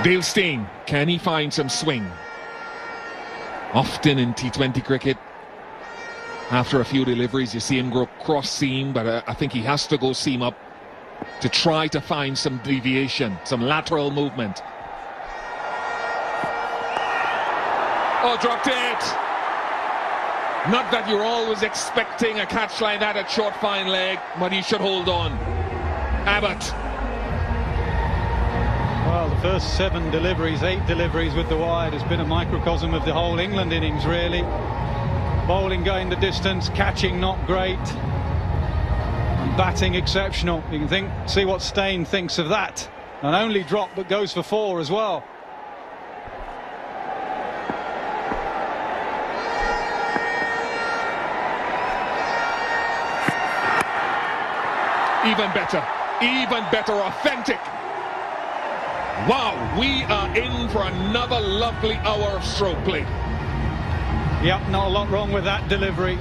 Dale Steyn, can he find some swing? Often in T20 cricket, after a few deliveries, you see him go cross seam, but I think he has to go seam up to try to find some deviation, some lateral movement. Oh, dropped it! Not that you're always expecting a catch like that at short fine leg, but he should hold on. Abbott. Well, the first 7 deliveries, 8 deliveries with the wide has been a microcosm of the whole England innings, really. Bowling going the distance, catching not great, and batting exceptional. You can see what Steyn thinks of that. Not only drop, but goes for 4 as well. Even better, authentic. Wow, we are in for another lovely hour of stroke play. Yep, not a lot wrong with that delivery.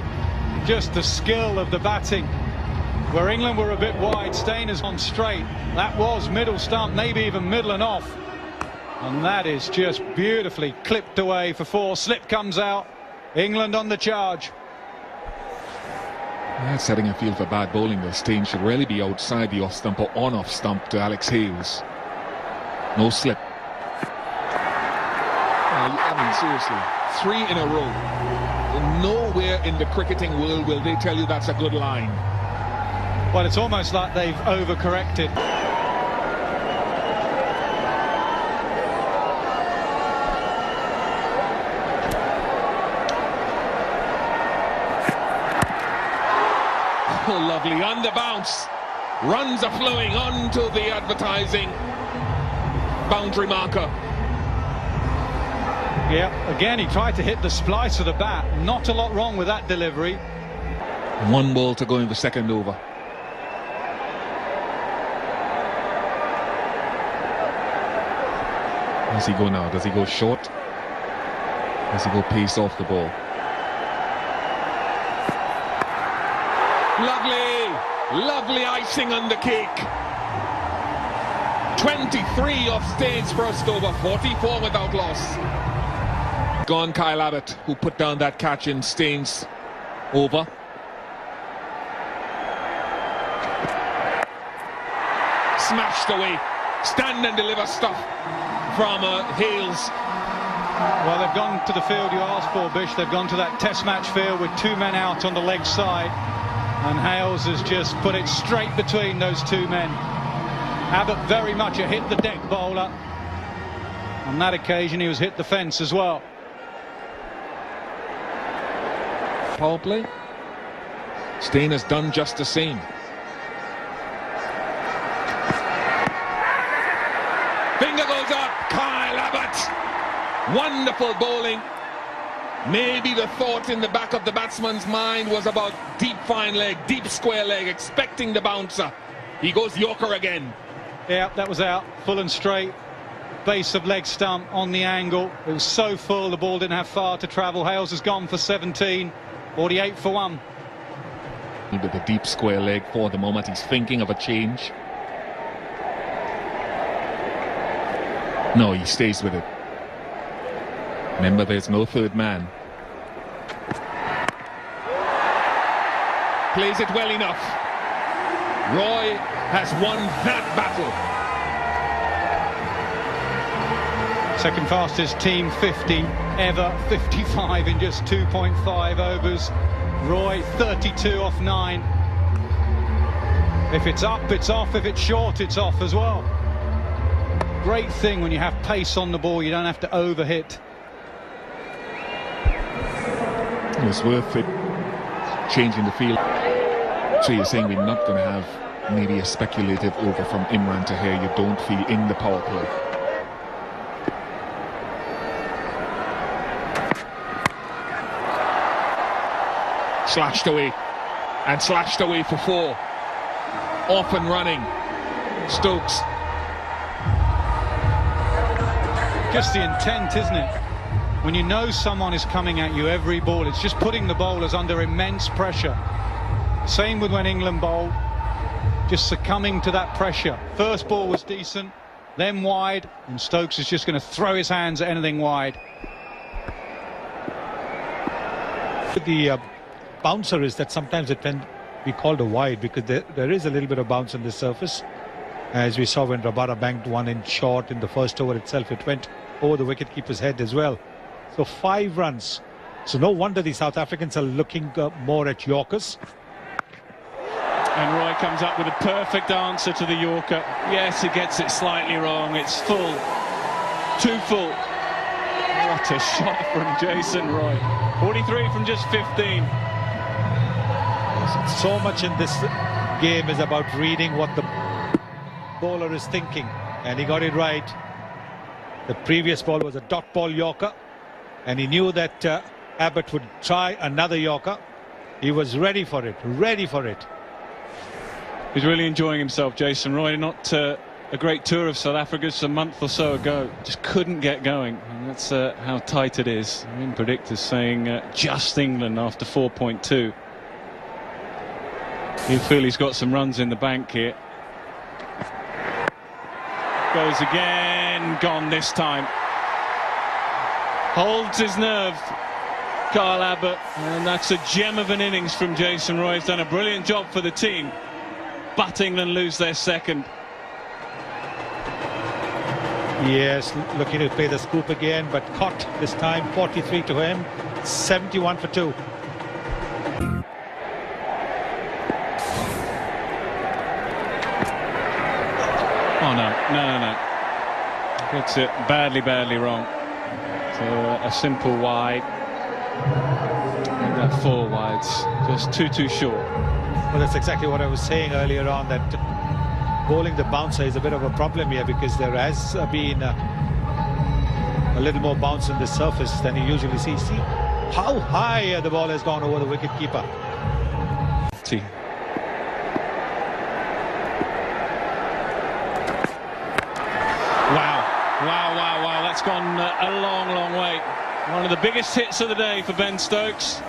Just the skill of the batting. Where England were a bit wide, Steyn has gone straight. That was middle stump, maybe even middle and off. And that is just beautifully clipped away for 4. Slip comes out. England on the charge. That's setting a field for bad bowling. The Steyn should really be outside the off stump or on off stump to Alex Hales. No slip. I mean, seriously, 3 in a row. Nowhere in the cricketing world will they tell you that's a good line. Well, it's almost like they've overcorrected. Oh, lovely, on the bounce. Runs are flowing onto the advertising boundary marker. Yeah, again, he tried to hit the splice of the bat. Not a lot wrong with that delivery. 1 ball to go in the second over. Does he go now? Does he go short? Does he go pace off the ball? Lovely icing on the cake. 23 off Steyn's first over, 44 without loss. Gone Kyle Abbott, who put down that catch in Steyn's over. Smashed away. Stand and deliver stuff from Hales. Well, they've gone to the field you asked for, Bish. They've gone to that test match field with 2 men out on the leg side. And Hales has just put it straight between those 2 men. Abbott very much a hit the deck bowler. On that occasion he was hit the fence as well. Power play. Steyn has done just the same. Finger goes up. Kyle Abbott. Wonderful bowling. Maybe the thought in the back of the batsman's mind was about deep fine leg, deep square leg, expecting the bouncer. He goes Yorker again. Yeah, that was out, full and straight. Base of leg stump on the angle. It was so full, the ball didn't have far to travel. Hales has gone for 17, 48 for 1. With the deep square leg for the moment, he's thinking of a change. No, he stays with it. Remember, there's no third man. Plays it well enough. Roy has won that battle. Second fastest team 50 ever, 55 in just 2.5 overs. Roy 32 off 9. If it's up, it's off. If it's short, it's off as well. Great thing when you have pace on the ball, you don't have to overhit. It was worth it changing the field. So you're saying we're not going to have maybe a speculative over from Imran Tahir, you don't feel, in the power play? Slashed away, and slashed away for 4. Off and running. Stokes. Just the intent, isn't it? When you know someone is coming at you every ball, it's just putting the bowlers under immense pressure. Same with when England bowled, just succumbing to that pressure. First ball was decent, then wide, and Stokes is just going to throw his hands at anything wide. The bouncer is that sometimes it can be called a wide because there is a little bit of bounce on the surface. As we saw when Rabada banked one in short in the first over itself, it went over the wicketkeeper's head as well. So 5 runs. So no wonder the South Africans are looking more at Yorkers. And Roy comes up with a perfect answer to the Yorker. Yes, he gets it slightly wrong. It's full. Too full. What a shot from Jason Roy. 43 from just 15. So much in this game is about reading what the bowler is thinking, and he got it right. The previous ball was a dot ball Yorker, and he knew that Abbott would try another Yorker. He was ready for it, ready for it. He's really enjoying himself, Jason Roy. Not a great tour of South Africa just a month or so ago. Just couldn't get going, and that's how tight it is. I mean, predictors saying just England after 4.2. You feel he's got some runs in the bank here. Goes again, gone this time. Holds his nerve, Kyle Abbott, and that's a gem of an innings from Jason Roy. He's done a brilliant job for the team, but England lose their second. Yes, looking to play the scoop again, but caught this time. 43 to him, 71 for 2. Oh, no. Gets it badly wrong. So a simple wide. And that 4 wides, just too short. Well, that's exactly what I was saying earlier on, that bowling the bouncer is a bit of a problem here because there has been a little more bounce on the surface than you usually see. See how high the ball has gone over the wicket-keeper. See. Wow, that's gone a long way. One of the biggest hits of the day for Ben Stokes.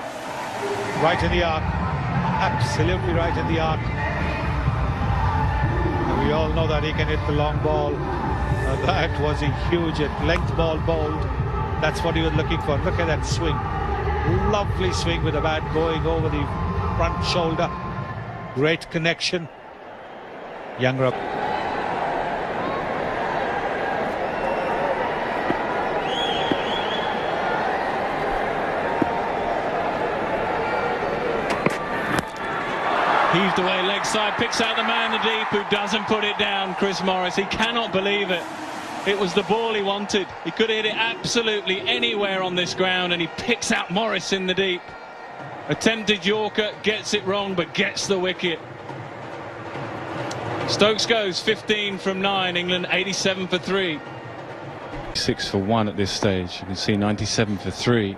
Right in the arc, absolutely right in the arc. And we all know that he can hit the long ball. That was a huge length ball bowled. That's what he was looking for. Look at that swing. Lovely swing with the bat going over the front shoulder. Great connection. Young Heaved away leg side, picks out the man in the deep who doesn't put it down, Chris Morris. He cannot believe it. It was the ball he wanted. He could have hit it absolutely anywhere on this ground, and he picks out Morris in the deep. Attempted Yorker, gets it wrong, but gets the wicket. Stokes goes 15 from 9, England 87 for 3. 6 for 1 at this stage. You can see 97 for 3,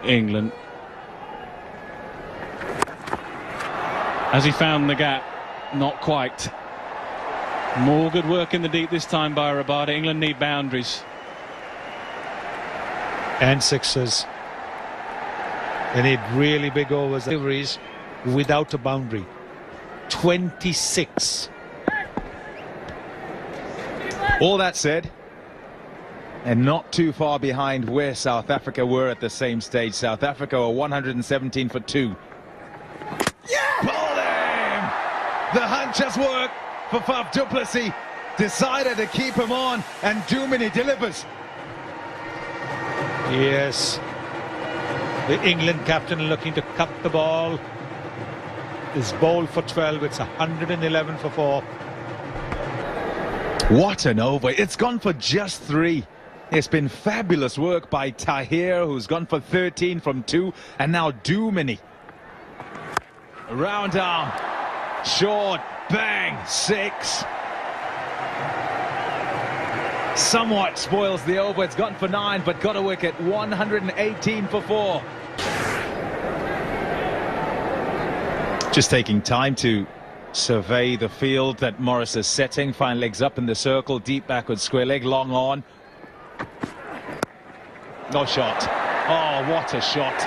England. Has he found the gap? Not quite. More good work in the deep this time by Rabada. England need boundaries. And sixes. They need really big overs, deliveries without a boundary. 26. All that said, and not too far behind where South Africa were at the same stage. South Africa are 117 for 2. The hunt just worked for Faf du Plessis. Decided to keep him on, and Duminy delivers. Yes. The England captain looking to cut the ball. Is bowled for 12. It's 111 for 4. What an over. It's gone for just 3. It's been fabulous work by Tahir, who's gone for 13 from 2, and now Duminy. Round arm. Short, bang, 6. Somewhat spoils the over. It's gone for 9, but got a wicket. 118 for 4. Just taking time to survey the field that Morris is setting. Fine legs up in the circle, deep backward square leg, long on. No shot. Oh, what a shot.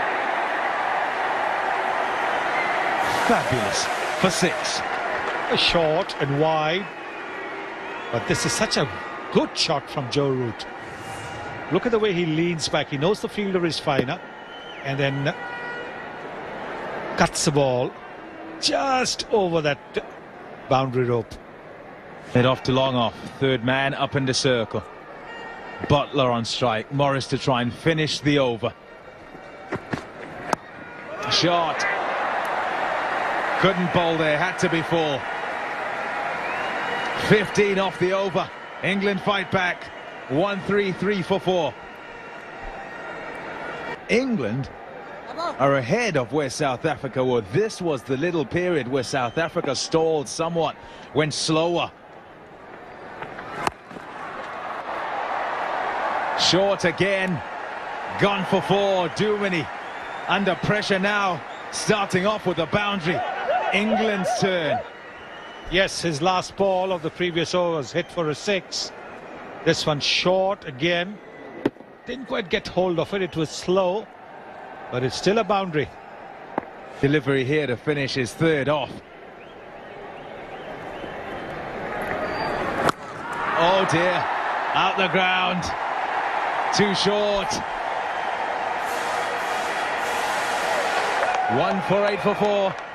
Fabulous. For 6. Short and wide, but this is such a Good shot from Joe Root. Look at the way he leans back. He knows the fielder is finer, and then cuts the ball just over that boundary rope. Head off to long off. Third man up in the circle. Butler on strike. Morris to try and finish the over. Shot. Couldn't bowl there. Had to be full. 15 off the over. England fight back. 1-3, 3 for 4. England are ahead of where South Africa were. This was the little period where South Africa stalled somewhat, went slower. Short again. Gone for 4. Duminy under pressure now, starting off with a boundary. England's turn. Yes, his last ball of the previous over was hit for a 6. This one short again. Didn't quite get hold of it. It was slow, but it's still a boundary. Delivery here to finish his third off. Oh dear, out the ground. Too short. 1 for 8 for 4.